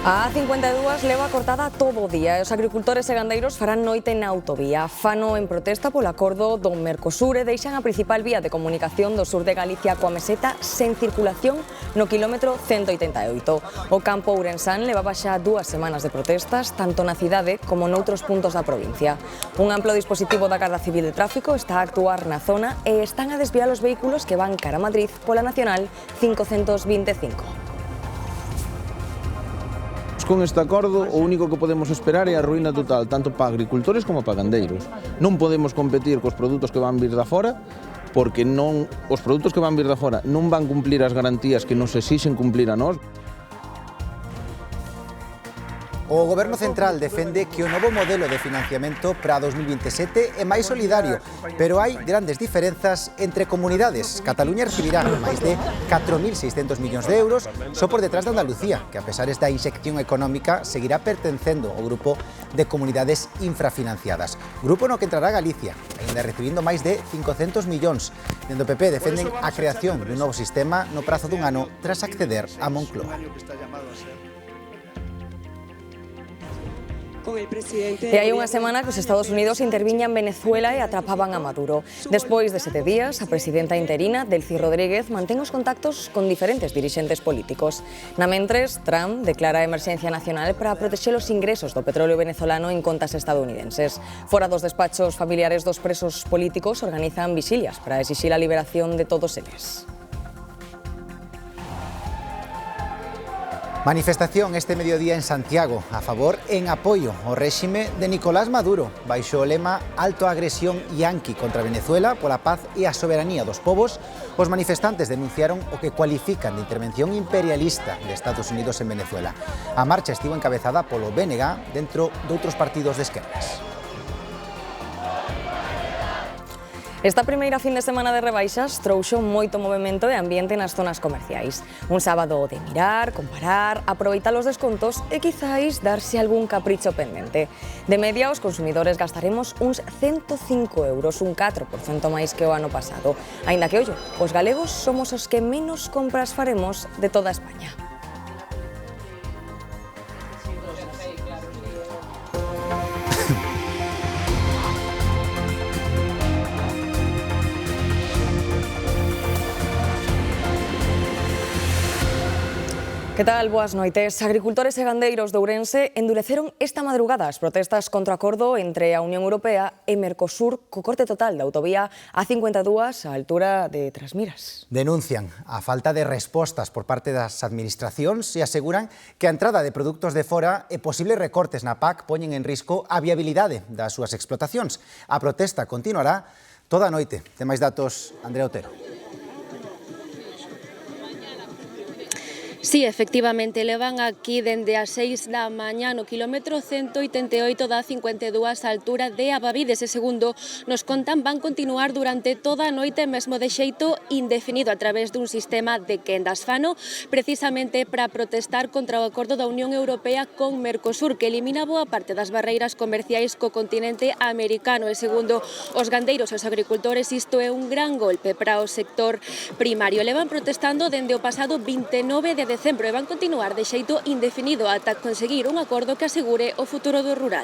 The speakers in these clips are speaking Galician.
A A52 leva cortada todo o día e os agricultores e gandeiros farán noite na autovía. Fano en protesta polo acordo do Mercosur e deixan a principal vía de comunicación do sur de Galicia coa meseta sen circulación no quilómetro 188. O campo ourensán levaba xa 2 semanas de protestas, tanto na cidade como noutros puntos da provincia. Un amplo dispositivo da Garda Civil de Tráfico está a actuar na zona e están a desviar os vehículos que van cara a Madrid pola Nacional 525. Con este acordo, o único que podemos esperar é a ruína total, tanto para agricultores como para gandeiros. Non podemos competir cos produtos que van vir da fora, porque os produtos que van vir da fora non van cumplir as garantías que nos exixen cumplir a nós. O Goberno Central defende que o novo modelo de financiamento para 2027 é máis solidario, pero hai grandes diferenzas entre comunidades. Cataluña recibirá máis de 4.600 millóns de euros só por detrás de Andalucía, que a pesar desta inxección económica seguirá pertencendo ao grupo de comunidades infrafinanciadas. Grupo no que entrará Galicia, ainda recibindo máis de 500 millóns. Dende o PP defenden a creación dun novo sistema no prazo dun ano tras acceder a Moncloa. E hai unha semana que os Estados Unidos interviñan en Venezuela e atrapaban a Maduro. Despois de 7 días, a presidenta interina, Delcy Rodríguez, mantén os contactos con diferentes dirixentes políticos. Na mentres, Trump declara a emerxencia nacional para protexer os ingresos do petróleo venezolano en contas estadounidenses. Fora dos despachos familiares dos presos políticos organizan vigilias para exixir a liberación de todos eles. Manifestación este mediodía en Santiago, a favor e en apoio ao réxime de Nicolás Maduro, baixo o lema Alto a agresión yanqui contra Venezuela pola paz e a soberanía dos povos. Os manifestantes denunciaron o que cualifican de intervención imperialista de Estados Unidos en Venezuela. A marcha estivo encabezada polo BNG dentro doutros partidos de esquerdas. Esta primeira fin de semana de rebaixas trouxo moito movemento de ambiente nas zonas comerciais. Un sábado de mirar, comparar, aproveitar os descontos e quizáis darse algún capricho pendente. De media, os consumidores gastaremos uns 105 euros, un 4% máis que o ano pasado. Aínda que, ollo, os galegos somos os que menos compras faremos de toda España. Que tal? Boas noites. Agricultores e gandeiros de Ourense endureceron esta madrugada as protestas contra o acordo entre a Unión Europea e Mercosur co corte total da autovía A52 á altura de Trasmiras. Denuncian a falta de respostas por parte das administracións e aseguran que a entrada de produtos de fora e posibles recortes na PAC poñen en risco a viabilidade das súas explotacións. A protesta continuará toda a noite. Ten máis datos, Andrea Otero. Sí, efectivamente, levan aquí dende as 6 da mañá no quilómetro 188 da 52 a altura de Abavides e segundo nos contan van continuar durante toda a noite mesmo de xeito indefinido a través dun sistema de quendas fano precisamente para protestar contra o acordo da Unión Europea con Mercosur que elimina boa parte das barreiras comerciais co continente americano e segundo os gandeiros e os agricultores isto é un gran golpe para o sector primario. Levan protestando dende o pasado 29 de decembro e van continuar de xeito indefinido ata conseguir un acordo que asegure o futuro do rural.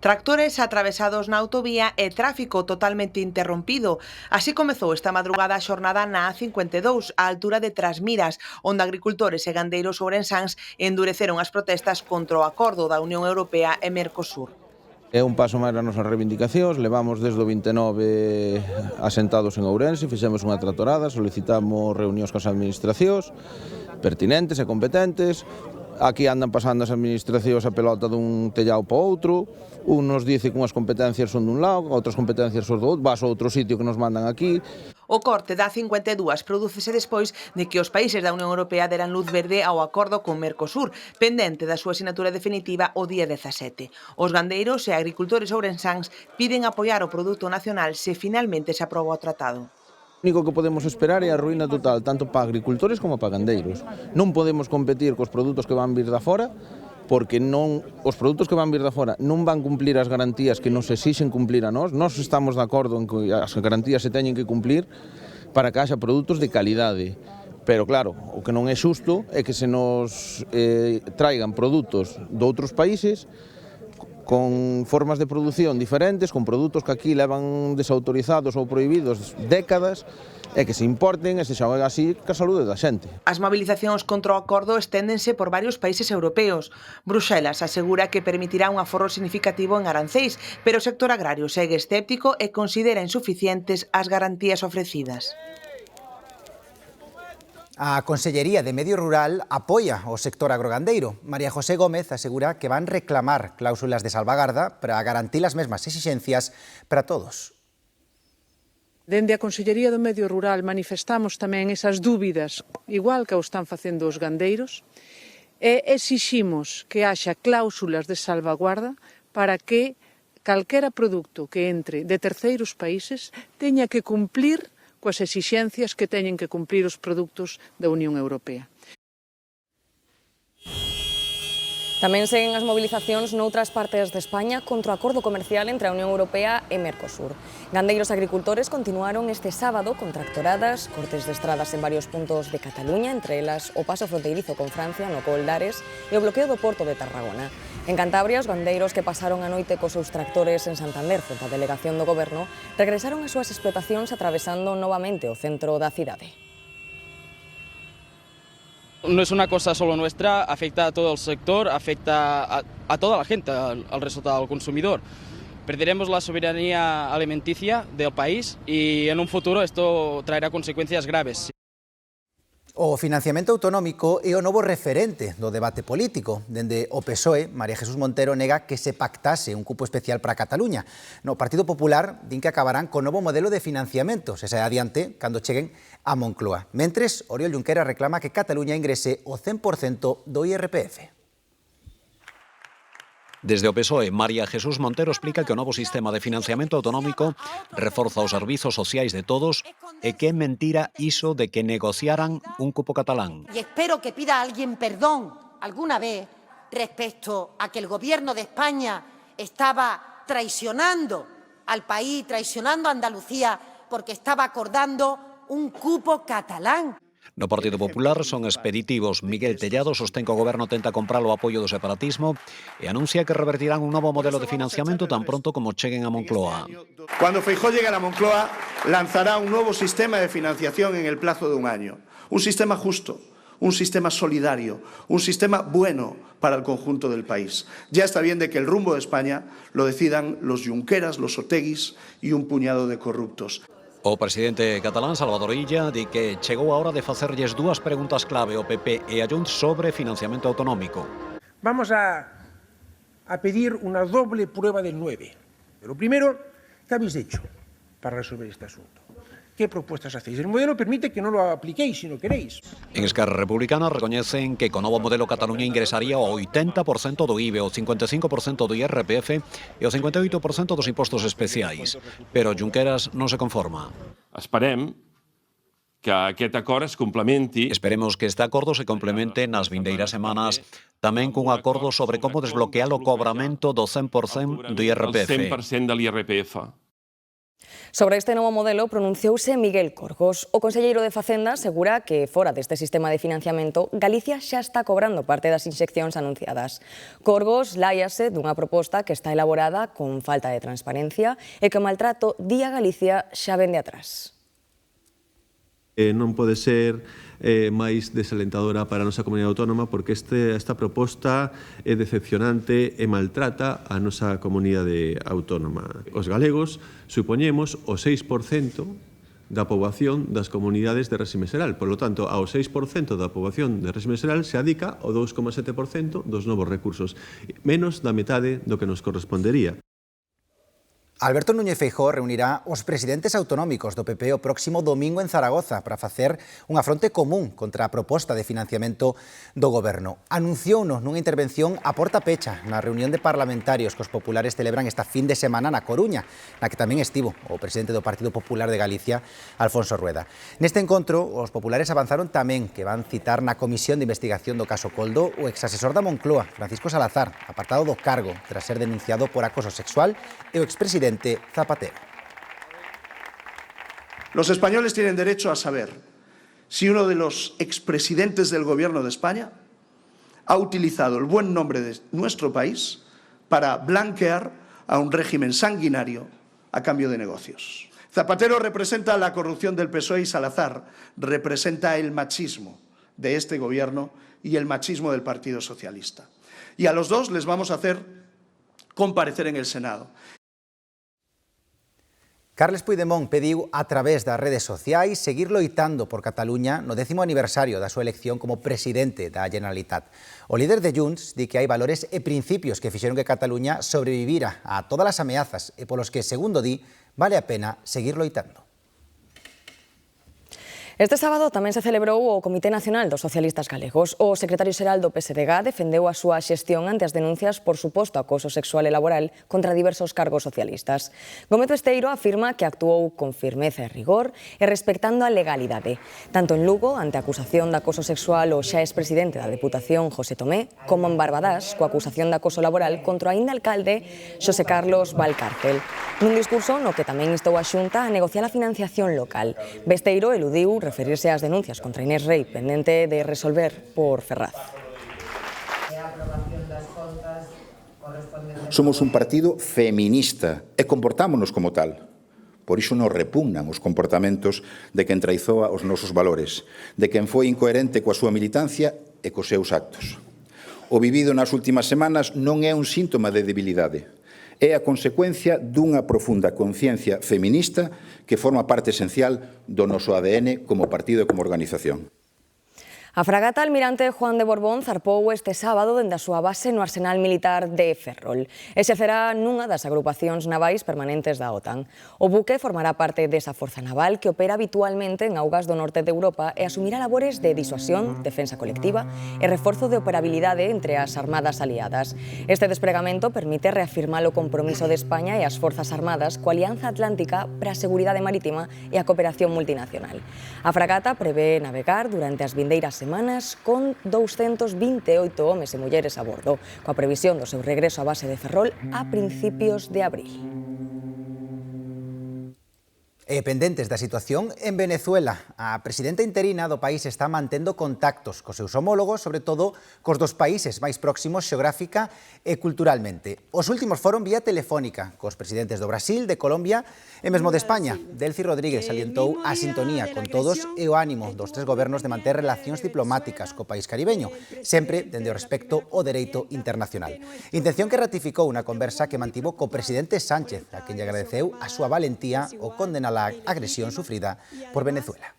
Tractores atravesados na autovía e tráfico totalmente interrompido. Así comezou esta madrugada a xornada na A52, á altura de Trasmiras, onde agricultores e gandeiros ourensáns endureceron as protestas contra o acordo da Unión Europea e Mercosur. É un paso máis nas nosas reivindicacións, levamos desde o 29 asentados en Ourense, fixemos unha tratorada, solicitamos reunións coas administracións pertinentes e competentes. Aquí andan pasando as administracións a pelota dun tellao para outro, un nos dice que unhas competencias son dun lado, outras competencias son do outro, vas a outro sitio que nos mandan aquí. O corte da A52 prodúcese despois de que os países da Unión Europea deran luz verde ao acordo con Mercosur, pendente da súa sinatura definitiva o día 17. Os gandeiros e agricultores ourensáns piden apoiar o produto nacional se finalmente se aproba o tratado. O único que podemos esperar é a ruína total, tanto para agricultores como para gandeiros. Non podemos competir cos produtos que van vir da fora, porque os produtos que van vir da fora non van cumplir as garantías que nos exixen cumplir a nós. Nós estamos de acordo en que as garantías se teñen que cumplir para que haxa produtos de calidade. Pero claro, o que non é xusto é que se nos traigan produtos de outros países con formas de produción diferentes, con produtos que aquí levan desautorizados ou prohibidos décadas, e que se importen e se xogan así ca saúde da xente. As movilizacións contra o acordo esténdense por varios países europeos. Bruxelas asegura que permitirá un aforro significativo en aranceis, pero o sector agrario segue escéptico e considera insuficientes as garantías ofrecidas. A Consellería de Medio Rural apoia o sector agrogandeiro. María José Gómez asegura que van reclamar cláusulas de salvagarda para garantir as mesmas exixencias para todos. Dende a Consellería do Medio Rural manifestamos tamén esas dúbidas, igual que o están facendo os gandeiros, e exiximos que haxa cláusulas de salvaguarda para que calquera produto que entre de terceiros países teña que cumplir coas exixencias que teñen que cumplir os produtos da Unión Europea. Tamén seguen as movilizacións noutras partes de España contra o acordo comercial entre a Unión Europea e Mercosur. Gandeiros e agricultores continuaron este sábado con tractoradas, cortes de estradas en varios puntos de Cataluña, entre elas o paso fronteirizo con Francia no Coldares e o bloqueo do porto de Tarragona. En Cantabria, os gandeiros que pasaron a noite cos seus tractores en Santander fronte á delegación do Goberno regresaron ás súas explotacións atravesando novamente o centro da cidade. No es una cosa solo nuestra, afecta a todo el sector, afecta a toda la gente, al resultado del consumidor. Perderemos la soberanía alimenticia del país y en un futuro esto traerá consecuencias graves. O financiamento autonómico é o novo referente do debate político. Dende o PSOE, María Jesús Montero nega que se pactase un cupo especial para Cataluña. No Partido Popular din que acabarán con novo modelo de financiamento, se sae adiante cando cheguen a Moncloa. Mentres, Oriol Junqueras reclama que Cataluña ingrese o 100% do IRPF. Desde o PSOE, María Jesús Montero explica que o novo sistema de financiamento autonómico reforza os servizos sociais de todos e que é mentira iso de que negociaran un cupo catalán. Y espero que pida a alguien perdón alguna vez respecto a que el Gobierno de España estaba traicionando al país, traicionando a Andalucía, porque estaba acordando un cupo catalán. No Partido Popular son expeditivos. Miguel Tellado sostén que o Goberno tenta comprar o apoio do separatismo e anuncia que revertirán un novo modelo de financiamento tan pronto como cheguen a Moncloa. Cuando Feijóo llegue a Moncloa, lanzará un nuevo sistema de financiación en el plazo de un año. Un sistema justo, un sistema solidario, un sistema bueno para el conjunto del país. Ya está bien de que el rumbo de España lo decidan los Junqueras, los Oteguis y un puñado de corruptos. O presidente catalán, Salvador Illa, di que chegou a hora de facerlles dúas preguntas clave ao PP e a Junts sobre financiamento autonómico. Vamos a pedir una doble prueba del 9. Lo primero, ¿qué habéis hecho para resolver este asunto? ¿Qué propuestas hacéis? El modelo permite que no lo apliquéis si no queréis. En Esquerra Republicana recoñecen que co novo modelo Cataluña ingresaría o 80% do IBE, o 55% do IRPF e o 58% dos impostos especiais. Pero Junqueras non se conforma. Esperem que aquest acord es complementi. Esperemos que este acordo se complemente nas vindeiras semanas tamén cun acordo sobre como desbloquear o cobramento do 100% do IRPF. El 100% del IRPF. Sobre este novo modelo pronunciouse Miguel Corgos. O conselleiro de Facenda asegura que fora deste sistema de financiamento Galicia xa está cobrando parte das inxeccións anunciadas. Corgos láiase dunha proposta que está elaborada con falta de transparencia e que o maltrato di a Galicia xa vende atrás. Non pode ser máis desalentadora para a nosa comunidade autónoma porque esta proposta é decepcionante e maltrata a nosa comunidade autónoma. Os galegos supoñemos o 6% da poboación das comunidades de réxime xeral. Por lo tanto, ao 6% da poboación de réxime xeral se adica o 2,7% dos novos recursos, menos da metade do que nos correspondería. Alberto Núñez Feijóo reunirá os presidentes autonómicos do PP o próximo domingo en Zaragoza para facer unha fronte común contra a proposta de financiamento do Goberno. Anunciouno nunha intervención a porta pecha na reunión de parlamentarios que os populares celebran esta fin de semana na Coruña, na que tamén estivo o presidente do Partido Popular de Galicia, Alfonso Rueda. Neste encontro, os populares avanzaron tamén que van citar na Comisión de Investigación do caso Coldo o exasesor da Moncloa, Francisco Salazar, apartado do cargo tras ser denunciado por acoso sexual, e o expresidente Zapatero. Los españoles tienen derecho a saber si uno de los expresidentes del Gobierno de España ha utilizado el buen nombre de nuestro país para blanquear a un régimen sanguinario a cambio de negocios. Zapatero representa la corrupción del PSOE y Salazar representa el machismo de este Gobierno y el machismo del Partido Socialista. Y a los dos les vamos a hacer comparecer en el Senado. Carles Puigdemont pediu a través das redes sociais seguir loitando por Cataluña no 10º aniversario da súa elección como presidente da Generalitat. O líder de Junts di que hai valores e principios que fixeron que Cataluña sobrevivira a todas as ameazas e polos que, segundo di, vale a pena seguir loitando. Este sábado tamén se celebrou o Comité Nacional dos Socialistas Galegos. O secretario xeral do PSDG defendeu a súa xestión ante as denuncias por suposto acoso sexual e laboral contra diversos cargos socialistas. Gómez Besteiro afirma que actuou con firmeza e rigor e respectando a legalidade. Tanto en Lugo, ante a acusación de acoso sexual o xa expresidente da Deputación, José Tomé, como en Barbadás, coa acusación de acoso laboral contra o aínda alcalde Xosé Carlos Valcárcel. Nun discurso no que tamén instou a Xunta a negociar a financiación local. Besteiro eludiu referirse ás denuncias contra Inés Rei, pendente de resolver por Ferraz. Somos un partido feminista e comportámonos como tal. Por iso nos repugnan os comportamentos de quen traizoa os nosos valores, de quen foi incoherente coa súa militancia e cos seus actos. O vivido nas últimas semanas non é un síntoma de debilidade, é a consecuencia dunha profunda conciencia feminista que forma parte esencial do noso ADN como partido e como organización. A fragata Almirante Juan de Borbón zarpou este sábado dende a súa base no Arsenal Militar de Ferrol. Exercerá nunha das agrupacións navais permanentes da OTAN. O buque formará parte desa forza naval que opera habitualmente en augas do norte de Europa e asumirá labores de disuasión, defensa colectiva e reforzo de operabilidade entre as armadas aliadas. Este despregamento permite reafirmar o compromiso de España e as Forzas Armadas coa Alianza Atlántica para a seguridade marítima e a cooperación multinacional. A fragata prevé navegar durante as vindeiras semanas con 228 homes e mulleres a bordo, coa previsión do seu regreso á base de Ferrol a principios de abril. Pendentes da situación en Venezuela, a presidenta interina do país está mantendo contactos cos seus homólogos, sobre todo cos dos países máis próximos xeográfica e culturalmente. Os últimos foron vía telefónica cos presidentes do Brasil, de Colombia e mesmo de España. Delcy Rodríguez salientou a sintonía con todos e o ánimo dos tres gobernos de manter relacións diplomáticas co país caribeño, sempre dende o respecto ao dereito internacional. Intención que ratificou unha conversa que mantivo co presidente Sánchez, a quen lle agradeceu a súa valentía o condenar la agresión sufrida por Venezuela.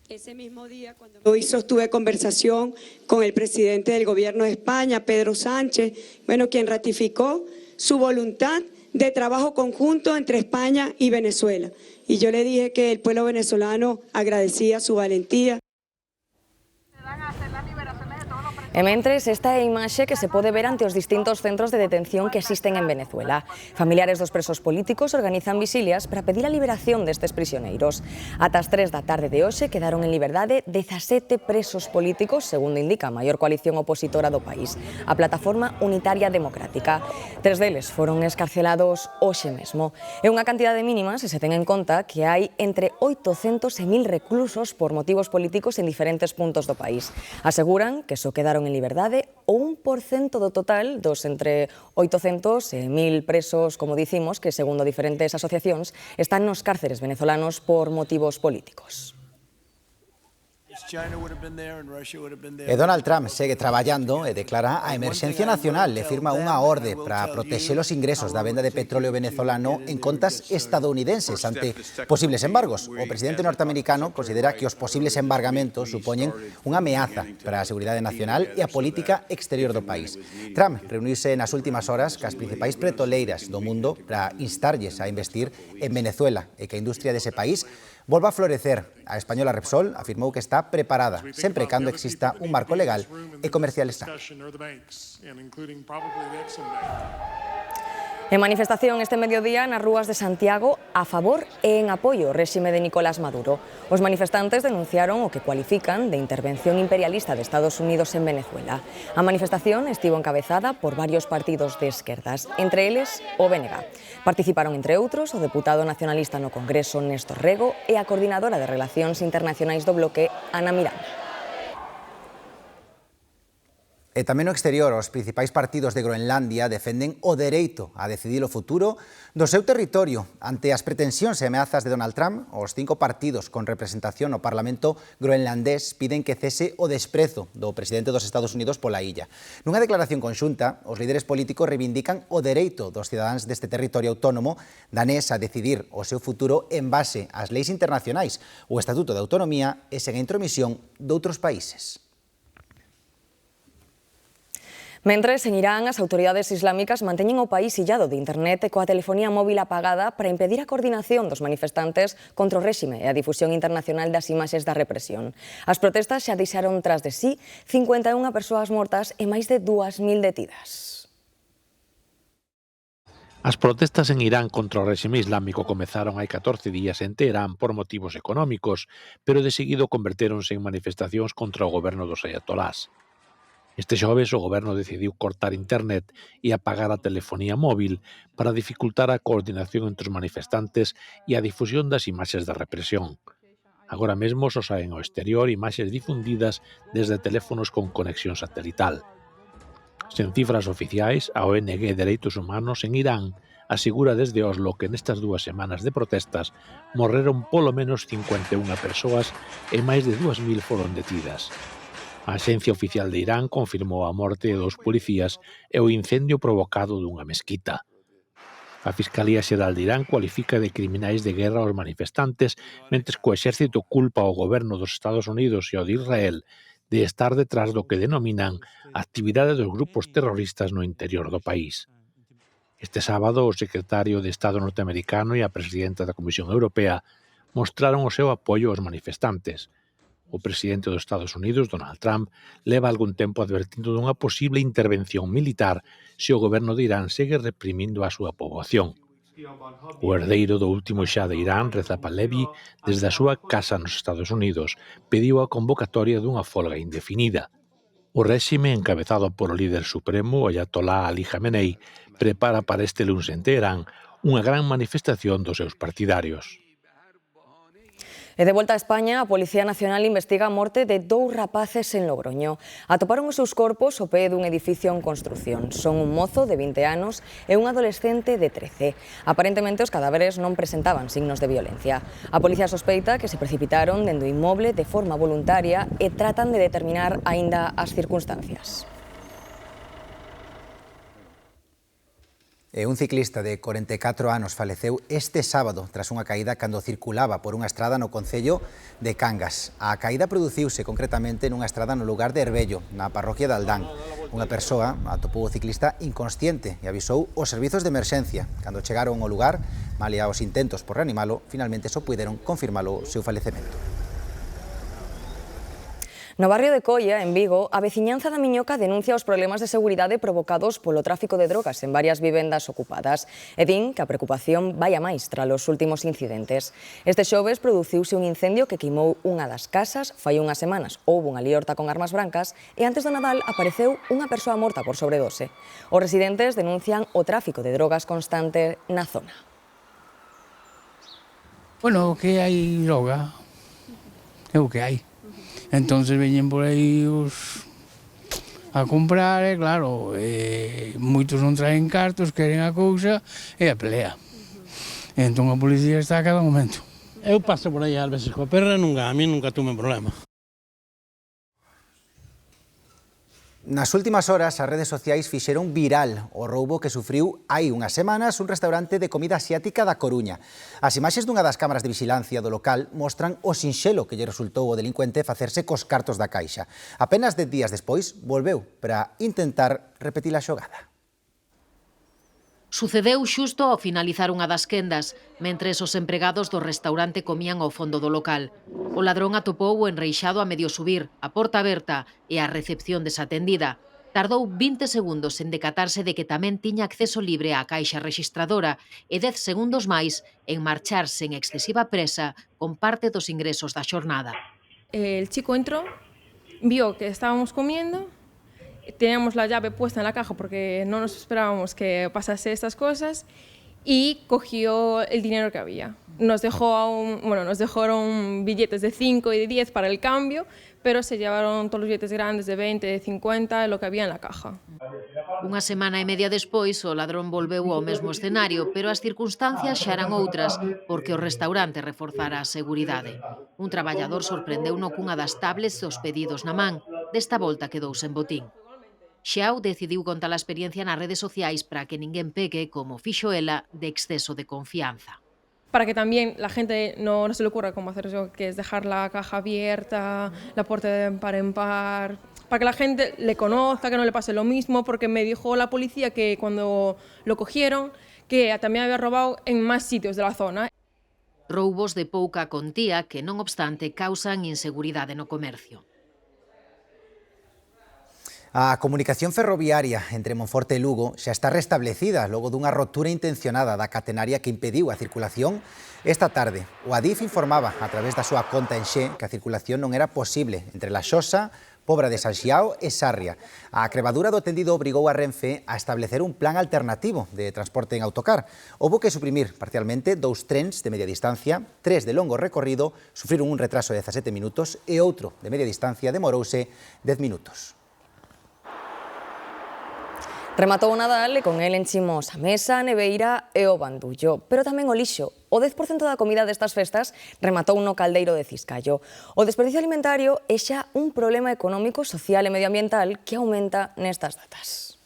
Ese mismo día, cuando hoy sostuve conversación con el presidente del gobierno de España, Pedro Sánchez, quien ratificó su voluntad de trabajo conjunto entre España y Venezuela. Y yo le dije que el pueblo venezolano agradecía su valentía. E mentres, esta é a imaxe que se pode ver ante os distintos centros de detención que existen en Venezuela. Familiares dos presos políticos organizan visilias para pedir a liberación destes prisioneiros. Ata as 3 da tarde de hoxe quedaron en liberdade 17 presos políticos, segundo indica a maior coalición opositora do país, a Plataforma Unitaria Democrática. 3 deles foron escarcelados hoxe mesmo. É unha cantidade mínima se se ten en conta que hai entre 800 e 1000 reclusos por motivos políticos en diferentes puntos do país. Aseguran que só quedaron en liberdade o 1% do total dos entre 800 e 1000 presos, como dicimos, que, segundo diferentes asociacións, están nos cárceres venezolanos por motivos políticos. E Donald Trump segue traballando e declara a emerxencia nacional e firma unha orde para protexer os ingresos da venda de petróleo venezolano en contas estadounidenses ante posibles embargos. O presidente norteamericano considera que os posibles embargamentos supoñen unha ameaza para a seguridade nacional e a política exterior do país. Trump reuniuse nas últimas horas cas principais petroleiras do mundo para instarlles a investir en Venezuela e que a industria dese país volva a florecer. A española Repsol afirmou que está preparada, sempre cando exista un marco legal e comercial estable. En manifestación este mediodía nas rúas de Santiago a favor e en apoio ao réxime de Nicolás Maduro. Os manifestantes denunciaron o que cualifican de intervención imperialista de Estados Unidos en Venezuela. A manifestación estivo encabezada por varios partidos de esquerdas, entre eles o BNG. Participaron, entre outros, o deputado nacionalista no Congreso Néstor Rego e a coordinadora de Relacións Internacionais do Bloque, Ana Miranda. E tamén no exterior, os principais partidos de Groenlandia defenden o dereito a decidir o futuro do seu territorio. Ante as pretensións e ameazas de Donald Trump, os 5 partidos con representación no Parlamento groenlandés piden que cese o desprezo do presidente dos Estados Unidos pola illa. Nunha declaración conxunta, os líderes políticos reivindican o dereito dos cidadáns deste territorio autónomo danés a decidir o seu futuro en base ás leis internacionais, o Estatuto de Autonomía e sen a intromisión doutros países. Mentres, en Irán, as autoridades islámicas manteñen o país illado de internet e coa telefonía móvil apagada para impedir a coordinación dos manifestantes contra o réxime e a difusión internacional das imaxes da represión. As protestas xa deixaron tras de sí 51 persoas mortas e máis de 2.000 detidas. As protestas en Irán contra o réxime islámico comezaron hai 14 días en Teherán por motivos económicos, pero de seguido convertéronse en manifestacións contra o goberno dos ayatolás. Este xoves o goberno decidiu cortar internet e apagar a telefonía móvil para dificultar a coordinación entre os manifestantes e a difusión das imaxes da represión. Agora mesmo só saen ao exterior imaxes difundidas desde teléfonos con conexión satelital. Sen cifras oficiais, a ONG Dereitos Humanos en Irán asegura desde Oslo que nestas 2 semanas de protestas morreron polo menos 51 persoas e máis de 2.000 foron detidas. A Axencia Oficial de Irán confirmou a morte de 2 policías e o incendio provocado dunha mesquita. A Fiscalía Xeral de Irán cualifica de criminais de guerra aos manifestantes, mentres que o exército culpa ao goberno dos Estados Unidos e ao de Israel de estar detrás do que denominan a actividade dos grupos terroristas no interior do país. Este sábado, o secretario de Estado norteamericano e a presidenta da Comisión Europea mostraron o seu apoio aos manifestantes. O presidente dos Estados Unidos, Donald Trump, leva algún tempo advertindo dunha posible intervención militar se o goberno de Irán segue reprimindo a súa poboación. O herdeiro do último xa de Irán, Reza Pahlavi, desde a súa casa nos Estados Unidos, pediu a convocatoria dunha folga indefinida. O réxime, encabezado polo líder supremo, Ayatollah Ali Khamenei, prepara para este luns en Teherán unha gran manifestación dos seus partidarios. E de volta a España, a Policía Nacional investiga a morte de 2 rapaces en Logroño. Atoparon os seus corpos ao pé dun edificio en construción. Son un mozo de 20 anos e un adolescente de 13. Aparentemente, os cadáveres non presentaban signos de violencia. A policía sospeita que se precipitaron dende o inmoble de forma voluntaria e tratan de determinar aínda as circunstancias. Un ciclista de 44 anos faleceu este sábado tras unha caída cando circulaba por unha estrada no concello de Cangas. A caída produciuse concretamente nunha estrada no lugar de Herbello, na parroquia de Aldán. Unha persoa atopou o ciclista inconsciente e avisou os servizos de emerxencia. Cando chegaron ao lugar, malia os intentos por reanimalo, finalmente só puideron confirmalo o seu falecemento. No barrio de Coia, en Vigo, a veciñanza da Miñoca denuncia os problemas de seguridade provocados polo tráfico de drogas en varias vivendas ocupadas e din que a preocupación vai a máis tras os últimos incidentes. Este xoves produciuse un incendio que queimou unha das casas, fai unhas semanas houbo unha liorta con armas brancas e antes do Nadal apareceu unha persoa morta por sobredose. Os residentes denuncian o tráfico de drogas constante na zona. Bueno, que hai droga, é o que hai. Entonces veñen por aí a comprar e claro, moitos non traen cartos, queren a cousa e a pelea. Entón a policía está a cada momento. Eu paso por aí ás veces coa perra e a mí nunca tuve problema. Nas últimas horas, as redes sociais fixeron viral o roubo que sufriu hai unhas semanas un restaurante de comida asiática da Coruña. As imaxes dunha das cámaras de vixilancia do local mostran o sinxelo que lle resultou ao delincuente facerse cos cartos da caixa. Apenas 10 días despois, volveu para intentar repetir a xogada. Sucedeu xusto ao finalizar unha das quendas, mentres os empregados do restaurante comían ao fondo do local. O ladrón atopou o enreixado a medio subir, a porta aberta e a recepción desatendida. Tardou 20 segundos en decatarse de que tamén tiña acceso libre á caixa rexistradora e 10 segundos máis en marchar sen excesiva presa con parte dos ingresos da xornada. El chico entró, vio que estábamos comiendo, teníamos la llave puesta en la caja porque no nos esperábamos que pasase estas cosas y cogió el dinero que había. Nos dejaron billetes de 5 y de 10 para el cambio, pero se llevaron todos los billetes grandes de 20, de 50, lo que había en la caja. Unha semana e media despois, o ladrón volveu ao mesmo escenario, pero as circunstancias xa eran outras, porque o restaurante reforzara a seguridade. Un traballador sorprendeuno cunha das tablets dos pedidos na man. Desta volta quedou sen botín. Xiao decidiu contar a experiencia nas redes sociais para que ninguén peque, como fixo ela, de exceso de confianza. Para que también la gente no se le ocurra como hacer eso, que es dejar la caja abierta, la puerta de par en par, para que la gente le conozca, que no le pase lo mismo, porque me dijo la policía que cuando lo cogieron, que también había robado en más sitios de la zona. Roubos de pouca contía que, non obstante, causan inseguridade no comercio. A comunicación ferroviaria entre Monforte e Lugo xa está restablecida logo dunha rotura intencionada da catenaria que impediu a circulación. Esta tarde, o Adif informaba a través da súa conta en Xe que a circulación non era posible entre La Xosa, Pobra de San Xiao e Sarria. A crevadura do tendido obrigou a Renfe a establecer un plan alternativo de transporte en autocar. Houbo que suprimir parcialmente 2 trens de media distancia, 3 de longo recorrido, sufriron un retraso de 17 minutos e outro de media distancia demorouse 10 minutos. Rematou o Nadal e con el enchimos a mesa, a neveira e o bandullo, pero tamén o lixo. O 10% da comida destas festas rematou no caldeiro de Ciscallo. O desperdicio alimentario é xa un problema económico, social e medioambiental que aumenta nestas datas.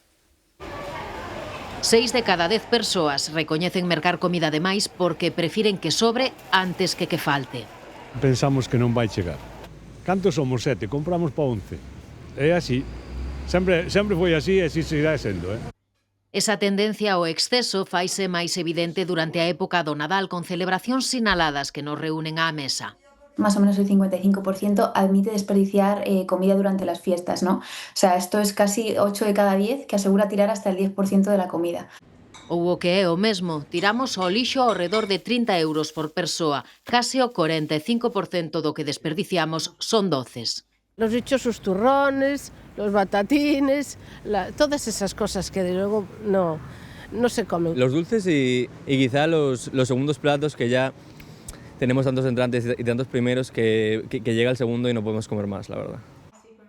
6 de cada 10 persoas recoñecen mercar comida de máis porque prefiren que sobre antes que falte. Pensamos que non vai chegar. Cantos somos? 7, compramos pa 11. É así. Sempre foi así e así seguirá sendo, Esa tendencia ao exceso faise máis evidente durante a época do Nadal con celebracións sinaladas que nos reúnen á mesa. Más o menos el 55% admite desperdiciar comida durante las fiestas, ¿no? O sea, esto es casi 8 de cada 10 que asegura tirar hasta el 10% de la comida. Ou o que é o mesmo, tiramos ao lixo ao redor de 30 euros por persoa, case o 45% do que desperdiciamos son doces. Los dichosos turrones, los batatines, todas esas cosas que de luego no se comen. Los dulces y quizá los segundos platos que ya tenemos tantos entrantes y tantos primeros que llega el segundo y no podemos comer más, la verdad.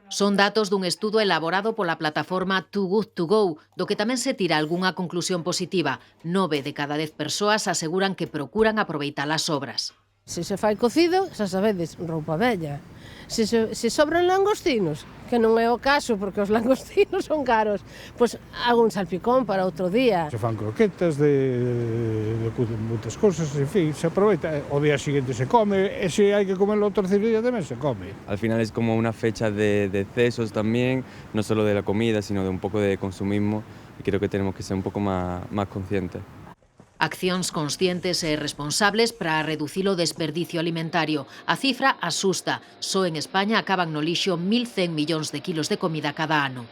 Son datos dun estudo elaborado pola plataforma Too Good To Go, do que tamén se tira algunha conclusión positiva. 9 de cada 10 persoas aseguran que procuran aproveitar as sobras. Se se fai cocido, xa sabedes, roupa vella. Se sobran langostinos, que non é o caso porque os langostinos son caros, pois hago un salpicón para outro día. Se fan croquetas de moitas cousas, en fin, se aproveita. O día seguinte se come, e se hai que comerlo o terceiro día tamén se come. Al final es como una fecha de excesos también, no solo de la comida, sino de un poco de consumismo, y creo que tenemos que ser un poco más conscientes. Accións conscientes e responsables para reducir o desperdicio alimentario. A cifra asusta. Só en España acaban no lixo 1.100 millóns de kilos de comida cada ano.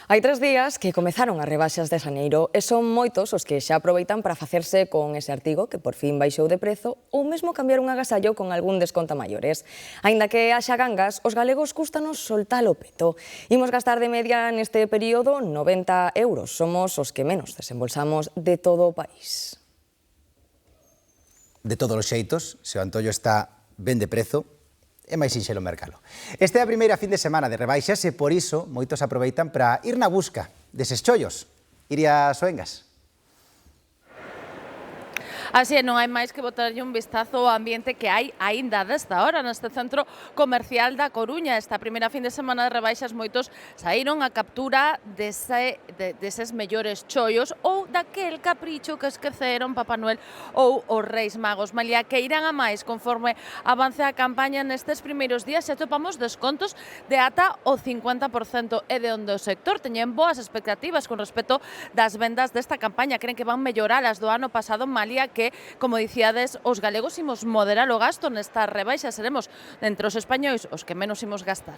Hai 3 días que comezaron as rebaixas de xaneiro e son moitos os que xa aproveitan para facerse con ese artigo que por fin baixou de prezo ou mesmo cambiar un agasallo con algún desconto a maiores. Aínda que haxa gangas, os galegos cústanos soltar o peto. Imos gastar de media neste período 90 euros. Somos os que menos desembolsamos de todo o país. De todos os xeitos, se o antollo está ben de prezo, é máis sinxelo mercalo. Esta é a primeira fin de semana de rebaixas e por iso moitos aproveitan para ir na busca deses chollos. Iria Soengas. Así é, non hai máis que botarlle un vistazo ao ambiente que hai aínda desta hora neste centro comercial da Coruña. Esta primeira fin de semana de rebaixas moitos saíron a captura deses mellores chollos ou daquel capricho que esqueceron Papá Noel ou os Reis Magos. Malia que irán a máis conforme avance a campaña nestes primeiros días e atopamos descontos de ata o 50% e de onde o sector teñen boas expectativas con respecto das vendas desta campaña. Creen que van mellorar as do ano pasado, malia que, como dicíades, os galegos imos moderar o gasto nestas rebaixas, seremos entre os españois os que menos imos gastar.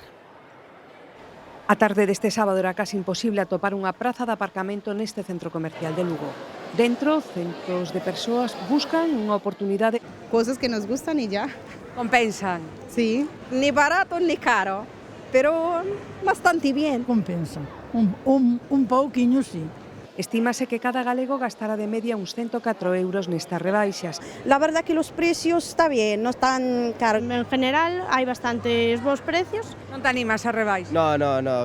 A tarde deste sábado era casi imposible atopar unha praza de aparcamento neste centro comercial de Lugo. Dentro, centos de persoas buscan unha oportunidade. Cosas que nos gustan y ya. Compensan. Sí, ni barato ni caro, pero bastante bien. Compensa, un pouquiño sí. Estímase que cada galego gastará de media uns 104 euros nestas rebaixas. La verdad que los precios está bien, no están caros. En general hai bastantes bons precios. Non te animas a rebaixas? No,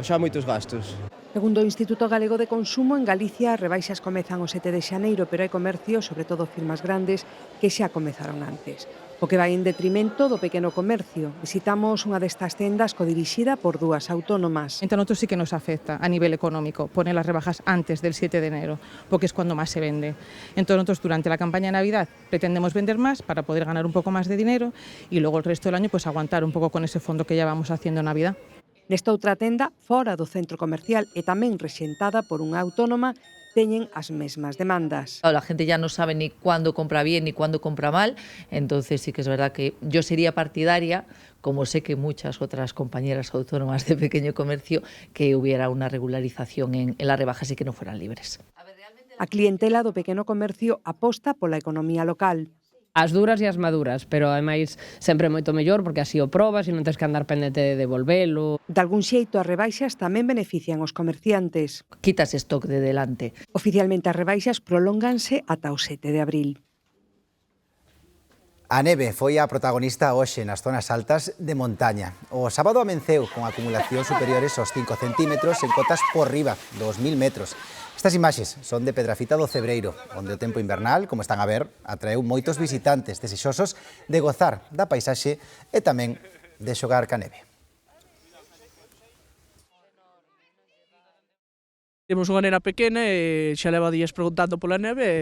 xa moitos gastos. Segundo o Instituto Galego de Consumo, en Galicia as rebaixas comezan o 7 de xaneiro, pero hai comercios, sobre todo firmas grandes, que xa comezaron antes. O que vai en detrimento do pequeno comercio. Visitamos unha destas tendas codirixida por dúas autónomas. Entón, nosotros sí que nos afecta a nivel económico poner las rebajas antes del 7 de enero, porque es cuando más se vende. Entonces, nosotros durante la campaña de Navidad pretendemos vender más para poder ganar un poco más de dinero y luego el resto del año pues aguantar un poco con ese fondo que ya vamos haciendo en Navidad. Nesta outra tenda, fora do centro comercial e tamén rexentada por unha autónoma, teñen as mesmas demandas. La gente ya no sabe ni cuándo compra bien ni cuándo compra mal, entonces sí que es verdad que yo sería partidaria, como sé que muchas otras compañeras autónomas de pequeño comercio, que hubiera una regularización en las rebajas y que no fueran libres. A clientela do pequeno comercio aposta pola economía local. As duras e as maduras, pero ademais sempre moito mellor porque así o probas e non tens que andar pendente de devolvelo. De algún xeito as rebaixas tamén benefician os comerciantes. Quitas stock de delante. Oficialmente as rebaixas prolónganse ata o 7 de abril. A neve foi a protagonista hoxe nas zonas altas de montaña. O sábado amenceu con acumulacións superiores aos 5 centímetros en cotas por riba dos 1000 metros. Estas imaxes son de Pedrafita do Cebreiro, onde o tempo invernal, como están a ver, atraeu moitos visitantes desexosos de gozar da paisaxe e tamén de xogar ca neve. Temos unha nena pequena e xa leva días preguntando pola neve e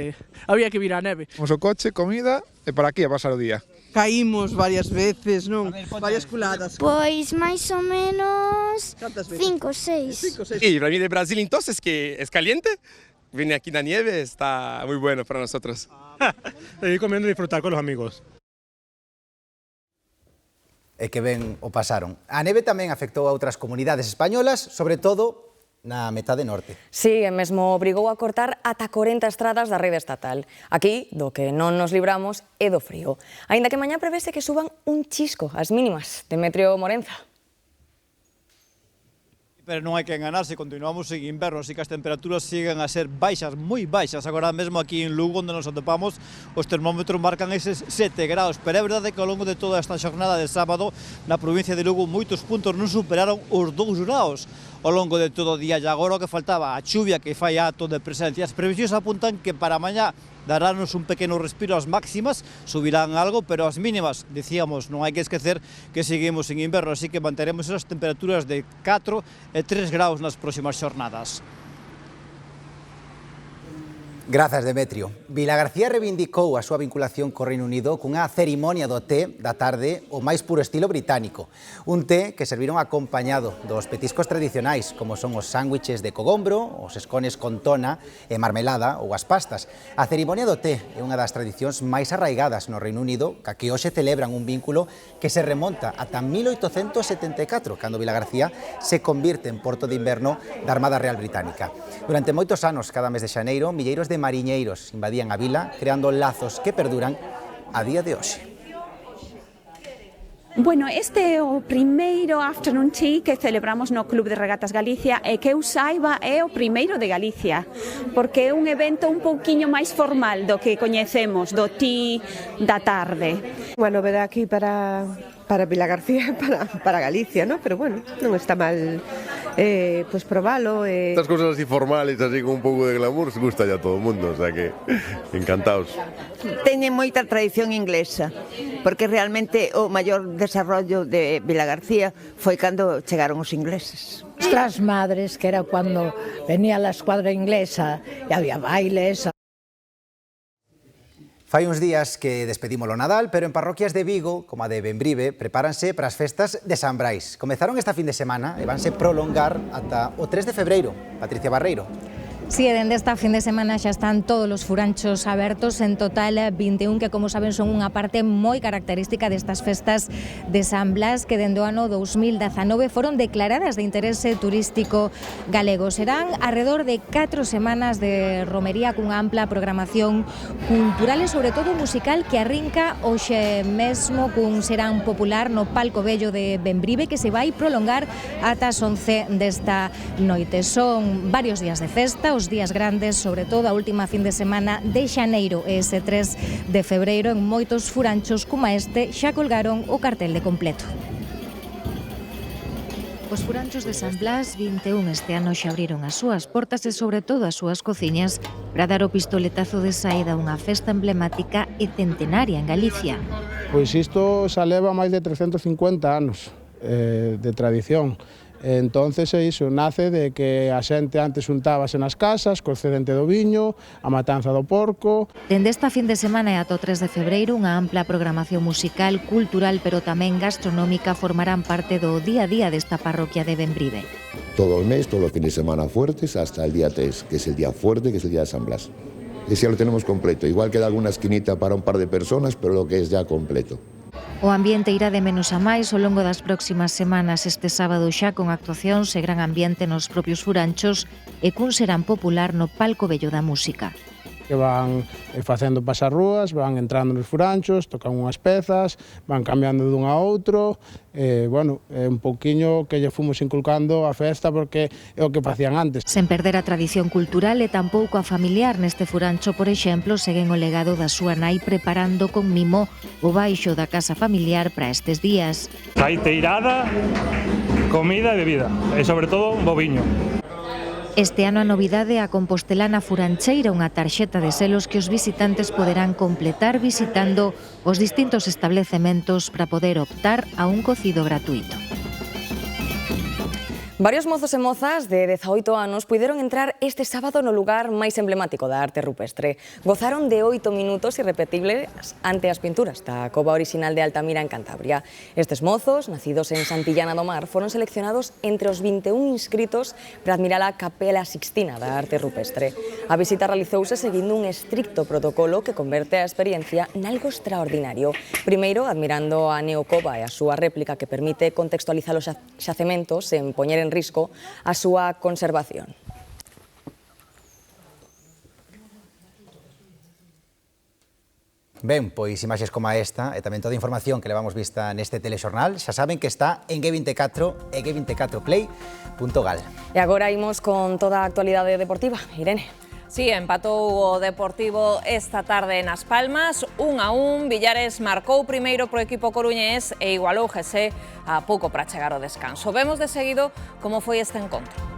había que vir á neve. Temos o coche, comida e para aquí a pasar o día. Caímos varias veces, non? Varias culadas. Pois máis ou menos 5 ou 6. Y para mí de Brasil entonces que es caliente, viene aquí la nieve, está muy bueno para nosotros. Ir comiendo y disfrutar con los amigos. E que ben o pasaron. A neve tamén afectou a outras comunidades españolas, sobre todo na metade norte. Sí, e mesmo obrigou a cortar ata 40 estradas da rede estatal. Aquí, do que non nos libramos, é do frío. Aínda que mañá prevese que suban un chisco as mínimas. Demetrio Morenza. Pero non hai que enganarse, continuamos en inverno, así que as temperaturas siguen a ser baixas, moi baixas. Agora mesmo aquí en Lugo, onde nos atopamos, os termómetros marcan eses 7 graus. Pero é verdade que ao longo de toda esta xornada de sábado, na provincia de Lugo, moitos puntos non superaron os 2 graus ao longo de todo o día. E agora o que faltaba, a chuvia que fai acto de presencia. As previsións apuntan que para mañá darános un pequeno respiro. As máximas subirán algo, pero as mínimas, dicíamos, non hai que esquecer que seguimos en inverno, así que manteremos esas temperaturas de 4 e 3 graus nas próximas xornadas. Grazas, Demetrio. Vilagarcía reivindicou a súa vinculación co Reino Unido cunha cerimonia do té da tarde o máis puro estilo británico. Un té que serviron acompañado dos petiscos tradicionais, como son os sándwiches de cogombro, os escones con tona e marmelada ou as pastas. A cerimonia do té é unha das tradicións máis arraigadas no Reino Unido, ca que hoxe celebran un vínculo que se remonta ata 1874, cando Vilagarcía se convirte en porto de inverno da Armada Real Británica. Durante moitos anos, cada mes de xaneiro, milleiros de mariñeiros invadían a vila, creando lazos que perduran a día de hoxe. Bueno, este é o primeiro afternoon tea que celebramos no Club de Regatas Galicia e que eu saiba é o primeiro de Galicia, porque é un evento un pouquiño máis formal do que coñecemos, do tea da tarde. Unha novedade aquí para Vilagarcía e para Galicia, ¿no? Pero bueno, non está mal pues probalo. Estas cosas así formales, así con un pouco de glamour, se gusta ya a todo o mundo, o sea que encantados. Teñen moita tradición inglesa, porque realmente o maior desarrollo de Vilagarcía foi cando chegaron os ingleses. Nuestras madres, que era cuando venía la escuadra inglesa e había bailes. Fai uns días que despedimos o Nadal, pero en parroquias de Vigo, como a de Bembrive, prepáranse para as festas de San Brais. Comezaron esta fin de semana e vanse prolongar ata o 3 de febreiro. Patricia Barreiro. Sí, dende esta fin de semana xa están todos os furanchos abertos, en total 21, que como saben son unha parte moi característica destas festas de San Blas, que dende o ano 2019 foron declaradas de interese turístico galego. Serán alrededor de 4 semanas de romería cunha ampla programación cultural e sobre todo musical que arrinca hoxe mesmo cun serán popular no Palco Vello de Bembrive, que se vai prolongar ata as 11 desta noite. Son varios días de festa, os días grandes, sobre todo a última fin de semana de xaneiro e ese 3 de febreiro. En moitos furanchos como este xa colgaron o cartel de completo. Os furanchos de San Blas 21 este ano xa abriron as súas portas e sobre todo as súas cociñas para dar o pistoletazo de saída a unha festa emblemática e centenaria en Galicia. Pois isto xa leva máis de 350 anos de tradición. Entonces iso nace de que a xente antes untábase nas casas co excedente do viño, a matanza do porco. Dende esta fin de semana e ata o 3 de febreiro unha ampla programación musical, cultural pero tamén gastronómica formarán parte do día a día desta parroquia de Bembrive. Todo el mes, todos los fines de semana fuertes hasta el día 3, que es el día fuerte, que es el día de San Blas. Ese ya lo tenemos completo, igual queda alguna esquinita para un par de personas, pero lo que es ya completo. O ambiente irá de menos a máis ao longo das próximas semanas, este sábado xa con actuacións e gran ambiente nos propios furanchos e cun serán popular no Palco Vello da Música. Que van facendo pasarrúas, van entrando nos furanchos, tocan unhas pezas, van cambiando dun a outro, bueno, é un pouquiño que lle fomos inculcando a festa porque é o que facían antes. Sen perder a tradición cultural e tampouco a familiar, neste furancho, por exemplo, seguen o legado da súa nai preparando con mimo o baixo da casa familiar para estes días. Caiteirada, comida e bebida, e sobre todo boviño. Este ano a novidade é a Compostelana Furancheira, unha tarxeta de selos que os visitantes poderán completar visitando os distintos establecementos para poder optar a un cocido gratuito. Varios mozos e mozas de 18 anos puideron entrar este sábado no lugar máis emblemático da arte rupestre. Gozaron de 8 minutos irrepetibles ante as pinturas da cova orixinal de Altamira en Cantabria. Estes mozos, nacidos en Santillana do Mar, foron seleccionados entre os 21 inscritos para admirar a Capela Sixtina da arte rupestre. A visita realizouse seguindo un estricto protocolo que converte a experiencia nalgo extraordinario. Primeiro, admirando a neocova e a súa réplica que permite contextualizar os xacementos sen poñer en risco a súa conservación. Ben, pois imaxes como esta e tamén toda a información que levamos vista neste telexornal xa saben que está en G24 e g24play.gal. E agora imos con toda a actualidade deportiva. Irene. Sí, empatou o Deportivo esta tarde nas Palmas, 1-1, Villares marcou primeiro pro equipo coruñés e igualou Gese a pouco para chegar ao descanso. Vemos de seguido como foi este encontro.